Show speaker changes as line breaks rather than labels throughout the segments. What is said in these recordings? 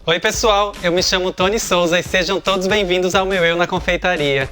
Oi pessoal, eu me chamo Tony Souza e sejam todos bem-vindos ao meu Eu na Confeitaria.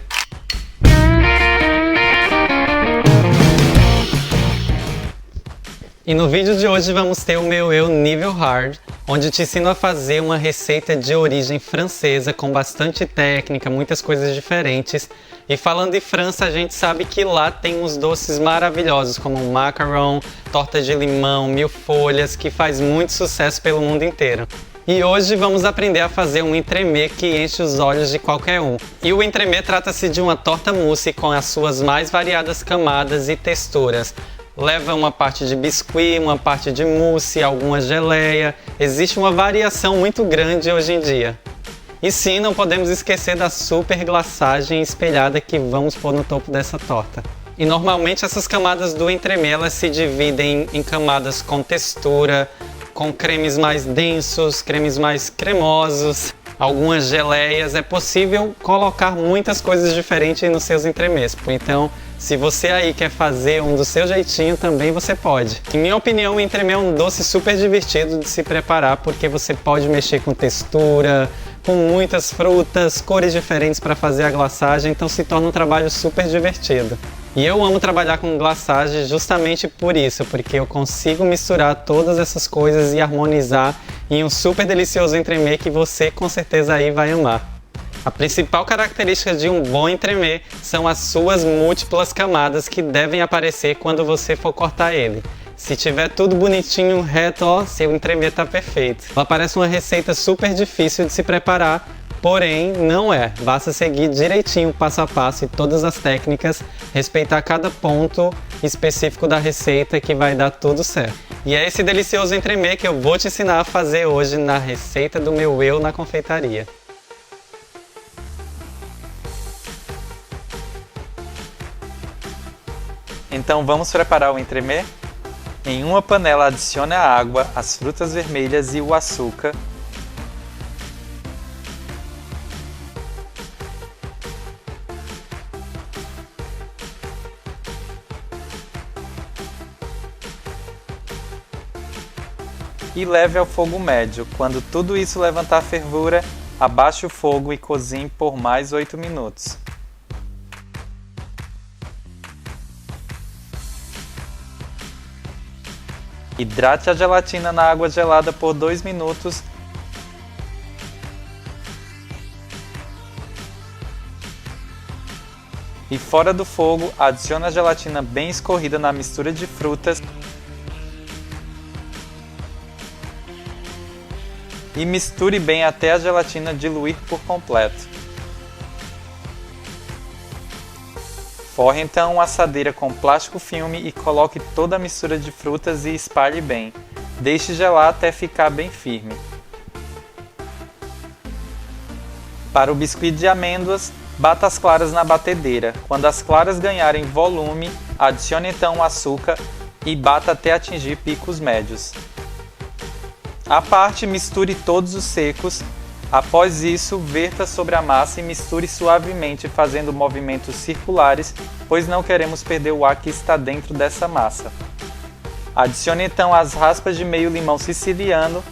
E no vídeo de hoje vamos ter o meu Eu nível hard, onde eu te ensino a fazer uma receita de origem francesa com bastante técnica, muitas coisas diferentes. E falando de França, a gente sabe que lá tem uns doces maravilhosos como macaron, torta de limão, mil folhas, que faz muito sucesso pelo mundo inteiro. E hoje vamos aprender a fazer um entremê que enche os olhos de qualquer um. E o entremê trata-se de uma torta mousse com as suas mais variadas camadas e texturas. Leva uma parte de biscuit, uma parte de mousse, alguma geleia. Existe uma variação muito grande hoje em dia. E sim, não podemos esquecer da super glaçagem espelhada que vamos pôr no topo dessa torta. E normalmente essas camadas do entremê elas se dividem em camadas com textura, com cremes mais densos, cremes mais cremosos, algumas geleias. É possível colocar muitas coisas diferentes nos seus entremês. Então, se você aí quer fazer um do seu jeitinho, também você pode. Em minha opinião, o entremê é um doce super divertido de se preparar, porque você pode mexer com textura, com muitas frutas, cores diferentes para fazer a glaçagem, então se torna um trabalho super divertido. E eu amo trabalhar com glaçagem justamente por isso, porque eu consigo misturar todas essas coisas e harmonizar em um super delicioso entremê que você com certeza aí vai amar. A principal característica de um bom entremê são as suas múltiplas camadas que devem aparecer quando você for cortar ele. Se tiver tudo bonitinho, reto, ó, seu entremê tá perfeito. Ela parece uma receita super difícil de se preparar, porém não é. Basta seguir direitinho passo a passo e todas as técnicas, respeitar cada ponto específico da receita que vai dar tudo certo. E é esse delicioso entremê que eu vou te ensinar a fazer hoje na receita do meu Eu na Confeitaria.
Então vamos preparar o entremê? Em uma panela adicione a água, as frutas vermelhas e o açúcar. E leve ao fogo médio. Quando tudo isso levantar fervura, abaixe o fogo e cozinhe por mais 8 minutos. Hidrate a gelatina na água gelada por 2 minutos. E fora do fogo, adicione a gelatina bem escorrida na mistura de frutas. E misture bem até a gelatina diluir por completo. Forre então uma assadeira com plástico filme e coloque toda a mistura de frutas e espalhe bem. Deixe gelar até ficar bem firme. Para o biscuit de amêndoas, bata as claras na batedeira. Quando as claras ganharem volume, adicione então o açúcar e bata até atingir picos médios. À parte, misture todos os secos. Após isso, verta sobre a massa e misture suavemente fazendo movimentos circulares, pois não queremos perder o ar que está dentro dessa massa. Adicione então as raspas de meio limão siciliano.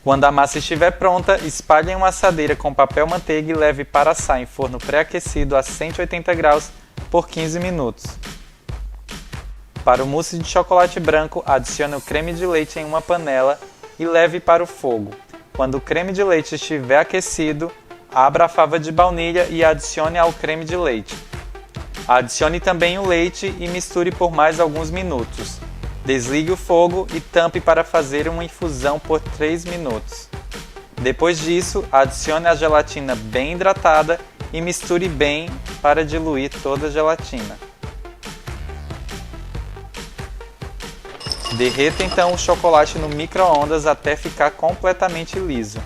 Quando a massa estiver pronta, espalhe em uma assadeira com papel manteiga e leve para assar em forno pré-aquecido a 180 graus por 15 minutos. Para o mousse de chocolate branco, adicione o creme de leite em uma panela e leve para o fogo. Quando o creme de leite estiver aquecido, abra a fava de baunilha e adicione ao creme de leite. Adicione também o leite e misture por mais alguns minutos. Desligue o fogo e tampe para fazer uma infusão por 3 minutos. Depois disso, adicione a gelatina bem hidratada e misture bem para diluir toda a gelatina. Derreta então o chocolate no micro-ondas até ficar completamente liso.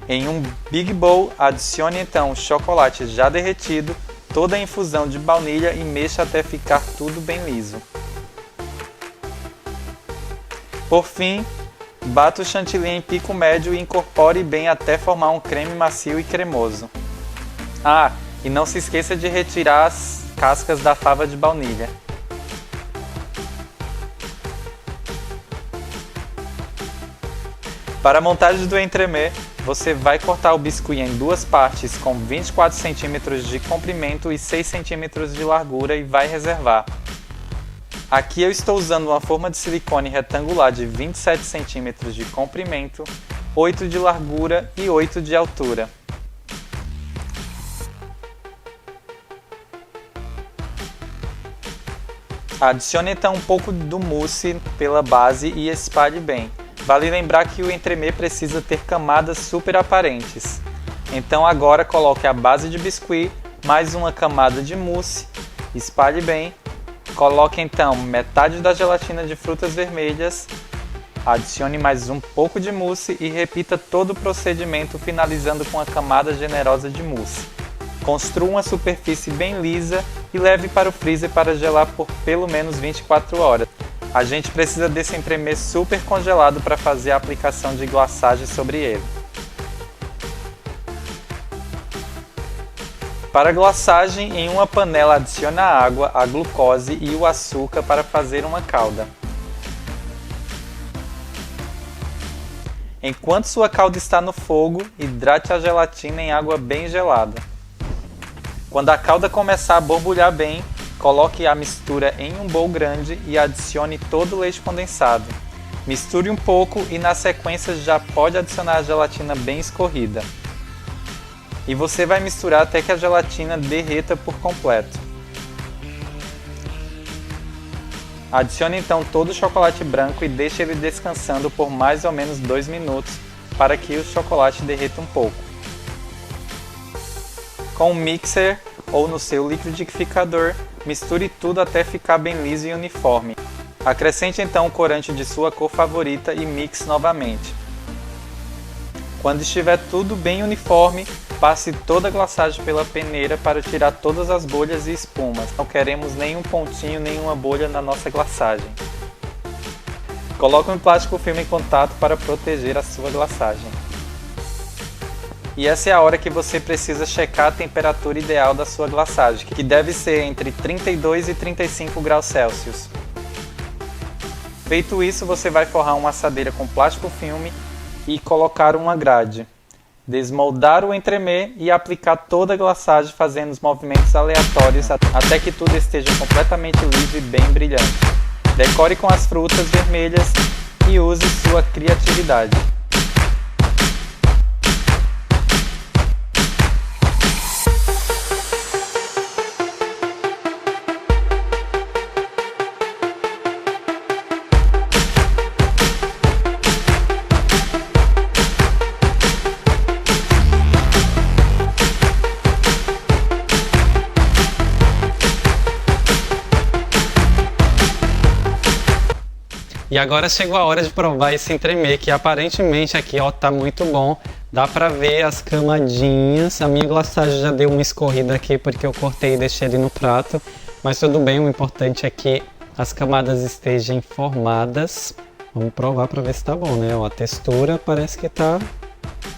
Em um big bowl, adicione então o chocolate já derretido, toda a infusão de baunilha e mexa até ficar tudo bem liso. Por fim, bata o chantilly em pico médio e incorpore bem até formar um creme macio e cremoso. Ah, e não se esqueça de retirar as cascas da fava de baunilha. Para a montagem do entremê, você vai cortar o biscuit em duas partes com 24 cm de comprimento e 6 cm de largura e vai reservar. Aqui eu estou usando uma forma de silicone retangular de 27 cm de comprimento, 8 de largura e 8 de altura. Adicione então um pouco do mousse pela base e espalhe bem. Vale lembrar que o entremê precisa ter camadas super aparentes. Então agora coloque a base de biscuit, mais uma camada de mousse, espalhe bem. Coloque então metade da gelatina de frutas vermelhas, adicione mais um pouco de mousse e repita todo o procedimento finalizando com a camada generosa de mousse. Construa uma superfície bem lisa e leve para o freezer para gelar por pelo menos 24 horas. A gente precisa desse entremê super congelado para fazer a aplicação de glaçagem sobre ele. Para a glaçagem, em uma panela adicione a água, a glucose e o açúcar para fazer uma calda. Enquanto sua calda está no fogo, hidrate a gelatina em água bem gelada. Quando a calda começar a borbulhar bem, coloque a mistura em um bowl grande e adicione todo o leite condensado. Misture um pouco e na sequência já pode adicionar a gelatina bem escorrida. E você vai misturar até que a gelatina derreta por completo. Adicione então todo o chocolate branco e deixe ele descansando por mais ou menos 2 minutos para que o chocolate derreta um pouco. Com um mixer ou no seu liquidificador, misture tudo até ficar bem liso e uniforme. Acrescente então o corante de sua cor favorita e mixe novamente. Quando estiver tudo bem uniforme, passe toda a glaçagem pela peneira para tirar todas as bolhas e espumas. Não queremos nenhum pontinho, nenhuma bolha na nossa glaçagem. Coloque um plástico filme em contato para proteger a sua glaçagem. E essa é a hora que você precisa checar a temperatura ideal da sua glaçagem, que deve ser entre 32 e 35 graus Celsius. Feito isso, você vai forrar uma assadeira com plástico filme e colocar uma grade. Desmoldar o entremê e aplicar toda a glaçagem fazendo os movimentos aleatórios até que tudo esteja completamente liso e bem brilhante. Decore com as frutas vermelhas e use sua criatividade.
E agora chegou a hora de provar esse entremê, que aparentemente aqui ó, tá muito bom. Dá pra ver as camadinhas. A minha glaçagem já deu uma escorrida aqui porque eu cortei e deixei ele no prato. Mas tudo bem, o importante é que as camadas estejam formadas. Vamos provar pra ver se tá bom, né? Ó, a textura parece que tá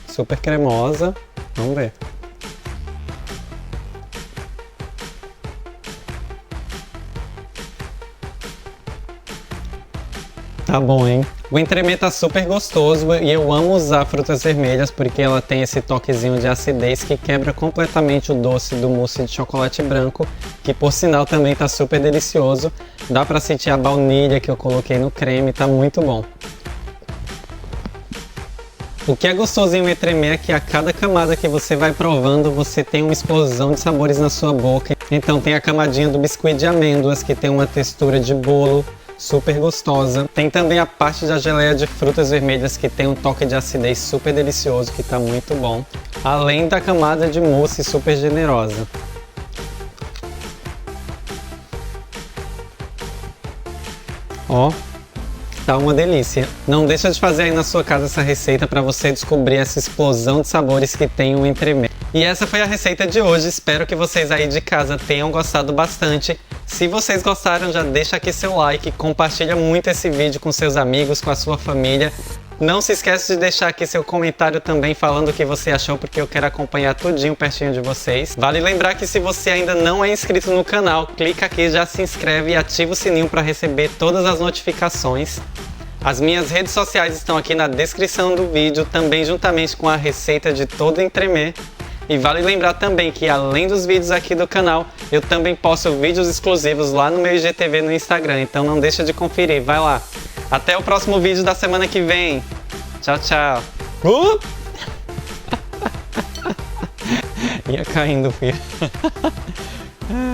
super cremosa. Vamos ver. Tá bom, hein? O entremê tá super gostoso e eu amo usar frutas vermelhas porque ela tem esse toquezinho de acidez que quebra completamente o doce do mousse de chocolate branco, que por sinal também tá super delicioso. Dá pra sentir a baunilha que eu coloquei no creme, tá muito bom. O que é gostoso em um entremê é que a cada camada que você vai provando, você tem uma explosão de sabores na sua boca. Então tem a camadinha do biscoito de amêndoas, que tem uma textura de bolo, super gostosa. Tem também a parte da geleia de frutas vermelhas que tem um toque de acidez super delicioso, que tá muito bom. Além da camada de mousse super generosa. Ó, tá uma delícia. Não deixa de fazer aí na sua casa essa receita para você descobrir essa explosão de sabores que tem o entremê. E essa foi a receita de hoje, espero que vocês aí de casa tenham gostado bastante. Se vocês gostaram, já deixa aqui seu like, compartilha muito esse vídeo com seus amigos, com a sua família. Não se esqueça de deixar aqui seu comentário também falando o que você achou, porque eu quero acompanhar tudinho pertinho de vocês. Vale lembrar que se você ainda não é inscrito no canal, clica aqui, já se inscreve e ativa o sininho para receber todas as notificações. As minhas redes sociais estão aqui na descrição do vídeo, também juntamente com a receita de todo o entremê. E vale lembrar também que além dos vídeos aqui do canal, eu também posto vídeos exclusivos lá no meu IGTV no Instagram, então não deixa de conferir, vai lá. Até o próximo vídeo da semana que vem. Tchau, tchau. Ia caindo, filho.